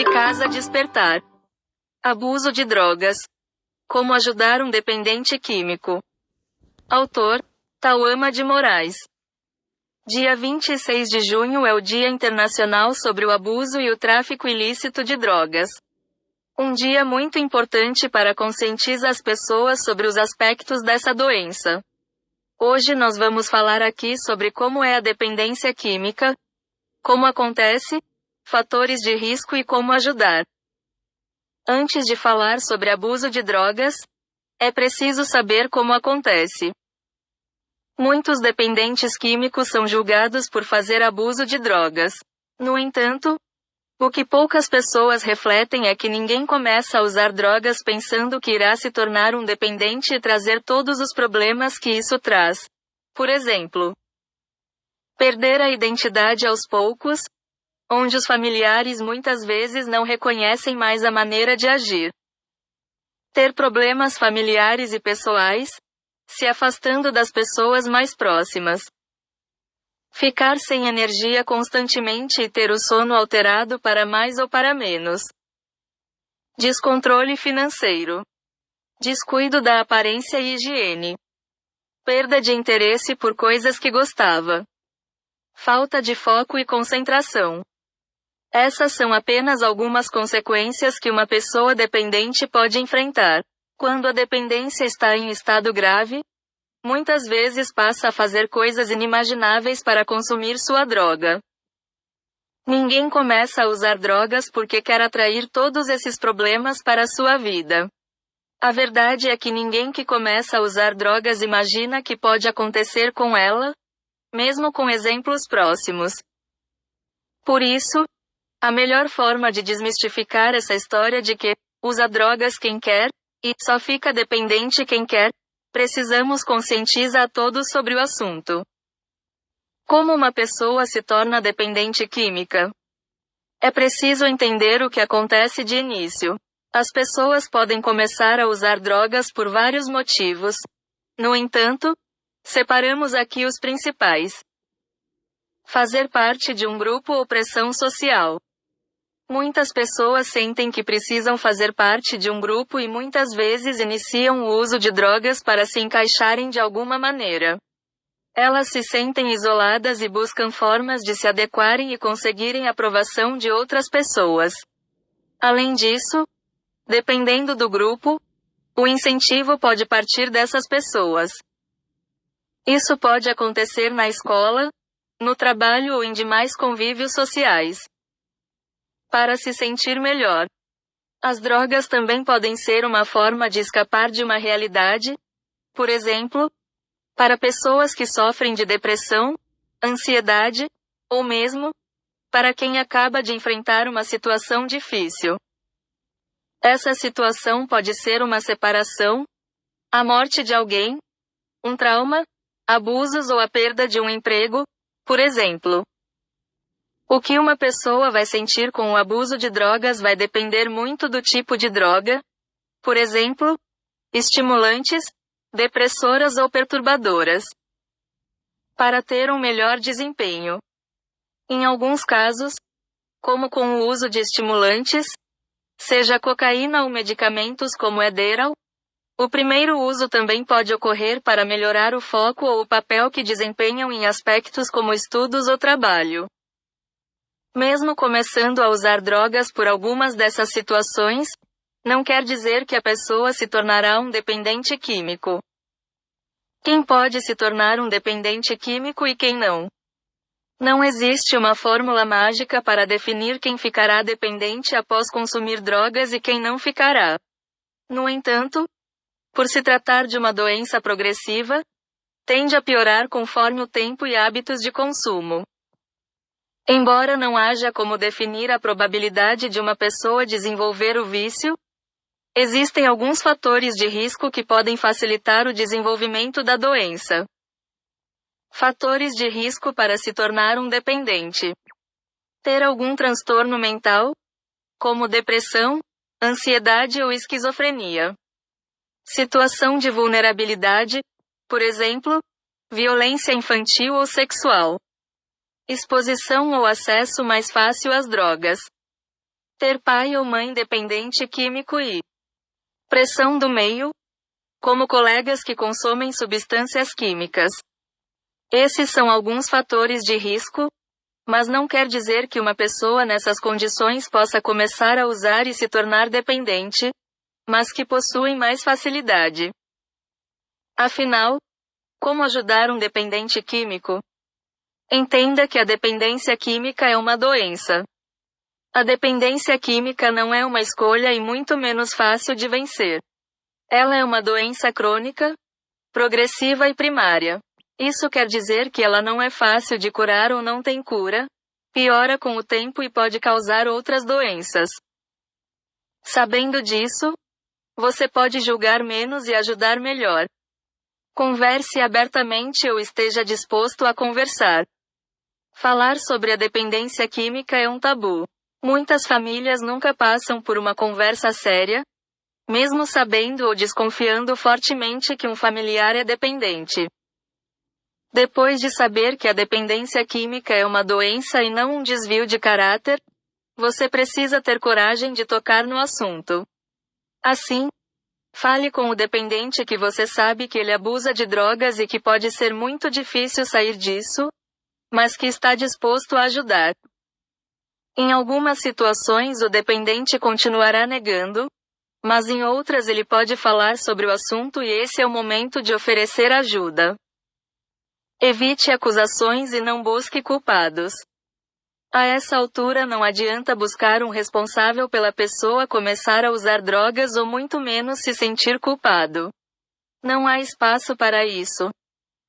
De casa a despertar. Abuso de drogas. Como ajudar um dependente químico. Autor: Tauama de Moraes. Dia 26 de junho é o Dia Internacional sobre o Abuso e o Tráfico Ilícito de Drogas. Um dia muito importante para conscientizar as pessoas sobre os aspectos dessa doença. Hoje nós vamos falar aqui sobre como é a dependência química, como acontece, fatores de risco e como ajudar. Antes de falar sobre abuso de drogas, é preciso saber como acontece. Muitos dependentes químicos são julgados por fazer abuso de drogas. No entanto, o que poucas pessoas refletem é que ninguém começa a usar drogas pensando que irá se tornar um dependente e trazer todos os problemas que isso traz. Por exemplo, perder a identidade aos poucos, onde os familiares muitas vezes não reconhecem mais a maneira de agir. Ter problemas familiares e pessoais, se afastando das pessoas mais próximas. Ficar sem energia constantemente e ter o sono alterado para mais ou para menos. Descontrole financeiro. Descuido da aparência e higiene. Perda de interesse por coisas que gostava. Falta de foco e concentração. Essas são apenas algumas consequências que uma pessoa dependente pode enfrentar. Quando a dependência está em estado grave, muitas vezes passa a fazer coisas inimagináveis para consumir sua droga. Ninguém começa a usar drogas porque quer atrair todos esses problemas para a sua vida. A verdade é que ninguém que começa a usar drogas imagina que pode acontecer com ela, mesmo com exemplos próximos. Por isso, a melhor forma de desmistificar essa história de que usa drogas quem quer, e só fica dependente quem quer, precisamos conscientizar a todos sobre o assunto. Como uma pessoa se torna dependente química? É preciso entender o que acontece de início. As pessoas podem começar a usar drogas por vários motivos. No entanto, separamos aqui os principais. Fazer parte de um grupo ou pressão social. Muitas pessoas sentem que precisam fazer parte de um grupo e muitas vezes iniciam o uso de drogas para se encaixarem de alguma maneira. Elas se sentem isoladas e buscam formas de se adequarem e conseguirem a aprovação de outras pessoas. Além disso, dependendo do grupo, o incentivo pode partir dessas pessoas. Isso pode acontecer na escola, no trabalho ou em demais convívios sociais. Para se sentir melhor. As drogas também podem ser uma forma de escapar de uma realidade, por exemplo, para pessoas que sofrem de depressão, ansiedade, ou mesmo, para quem acaba de enfrentar uma situação difícil. Essa situação pode ser uma separação, a morte de alguém, um trauma, abusos ou a perda de um emprego, por exemplo. O que uma pessoa vai sentir com o abuso de drogas vai depender muito do tipo de droga, por exemplo, estimulantes, depressoras ou perturbadoras. Para ter um melhor desempenho. Em alguns casos, como com o uso de estimulantes, seja cocaína ou medicamentos como Adderall, o primeiro uso também pode ocorrer para melhorar o foco ou o papel que desempenham em aspectos como estudos ou trabalho. Mesmo começando a usar drogas por algumas dessas situações, não quer dizer que a pessoa se tornará um dependente químico. Quem pode se tornar um dependente químico e quem não? Não existe uma fórmula mágica para definir quem ficará dependente após consumir drogas e quem não ficará. No entanto, por se tratar de uma doença progressiva, tende a piorar conforme o tempo e hábitos de consumo. Embora não haja como definir a probabilidade de uma pessoa desenvolver o vício, existem alguns fatores de risco que podem facilitar o desenvolvimento da doença. Fatores de risco para se tornar um dependente. Ter algum transtorno mental, como depressão, ansiedade ou esquizofrenia. Situação de vulnerabilidade, por exemplo, violência infantil ou sexual. Exposição ou acesso mais fácil às drogas. Ter pai ou mãe dependente químico e pressão do meio, como colegas que consomem substâncias químicas. Esses são alguns fatores de risco, mas não quer dizer que uma pessoa nessas condições possa começar a usar e se tornar dependente, mas que possuem mais facilidade. Afinal, como ajudar um dependente químico? Entenda que a dependência química é uma doença. A dependência química não é uma escolha e muito menos fácil de vencer. Ela é uma doença crônica, progressiva e primária. Isso quer dizer que ela não é fácil de curar ou não tem cura, piora com o tempo e pode causar outras doenças. Sabendo disso, você pode julgar menos e ajudar melhor. Converse abertamente ou esteja disposto a conversar. Falar sobre a dependência química é um tabu. Muitas famílias nunca passam por uma conversa séria, mesmo sabendo ou desconfiando fortemente que um familiar é dependente. Depois de saber que a dependência química é uma doença e não um desvio de caráter, você precisa ter coragem de tocar no assunto. Assim, fale com o dependente que você sabe que ele abusa de drogas e que pode ser muito difícil sair disso, mas que está disposto a ajudar. Em algumas situações o dependente continuará negando, mas em outras ele pode falar sobre o assunto e esse é o momento de oferecer ajuda. Evite acusações e não busque culpados. A essa altura não adianta buscar um responsável pela pessoa começar a usar drogas ou muito menos se sentir culpado. Não há espaço para isso.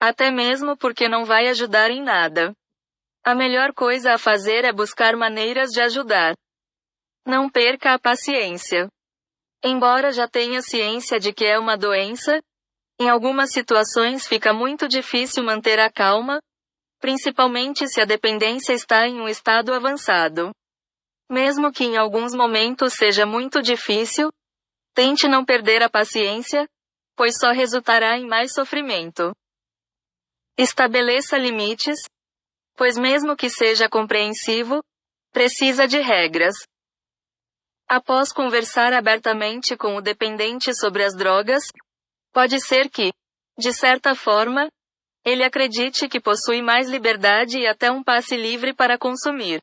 Até mesmo porque não vai ajudar em nada. A melhor coisa a fazer é buscar maneiras de ajudar. Não perca a paciência. Embora já tenha ciência de que é uma doença, em algumas situações fica muito difícil manter a calma, principalmente se a dependência está em um estado avançado. Mesmo que em alguns momentos seja muito difícil, tente não perder a paciência, pois só resultará em mais sofrimento. Estabeleça limites, pois mesmo que seja compreensivo, precisa de regras. Após conversar abertamente com o dependente sobre as drogas, pode ser que, de certa forma, ele acredite que possui mais liberdade e até um passe livre para consumir.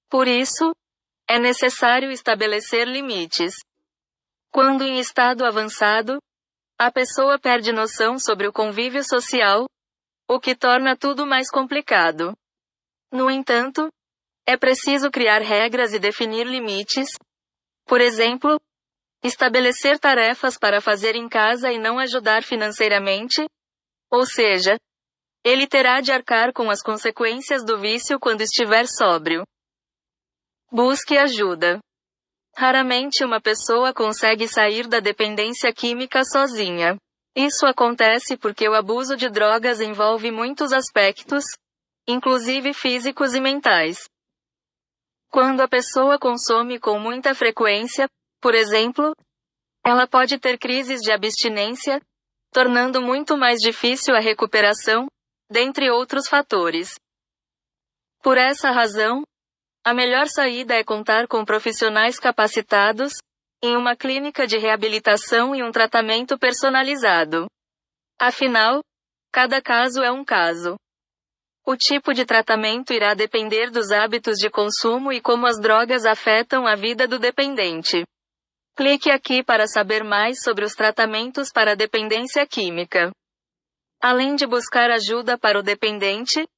Por isso, é necessário estabelecer limites. Quando em estado avançado, a pessoa perde noção sobre o convívio social, o que torna tudo mais complicado. No entanto, é preciso criar regras e definir limites. Por exemplo, estabelecer tarefas para fazer em casa e não ajudar financeiramente, ou seja, ele terá de arcar com as consequências do vício quando estiver sóbrio. Busque ajuda. Raramente uma pessoa consegue sair da dependência química sozinha. Isso acontece porque o abuso de drogas envolve muitos aspectos, inclusive físicos e mentais. Quando a pessoa consome com muita frequência, por exemplo, ela pode ter crises de abstinência, tornando muito mais difícil a recuperação, dentre outros fatores. Por essa razão, a melhor saída é contar com profissionais capacitados, em uma clínica de reabilitação e um tratamento personalizado. Afinal, cada caso é um caso. O tipo de tratamento irá depender dos hábitos de consumo e como as drogas afetam a vida do dependente. Clique aqui para saber mais sobre os tratamentos para dependência química. Além de buscar ajuda para o dependente,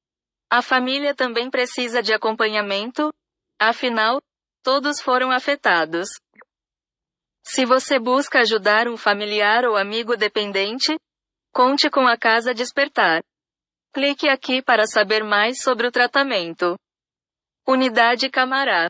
a família também precisa de acompanhamento, afinal, todos foram afetados. Se você busca ajudar um familiar ou amigo dependente, conte com a Casa Despertar. Clique aqui para saber mais sobre o tratamento. Unidade Camará.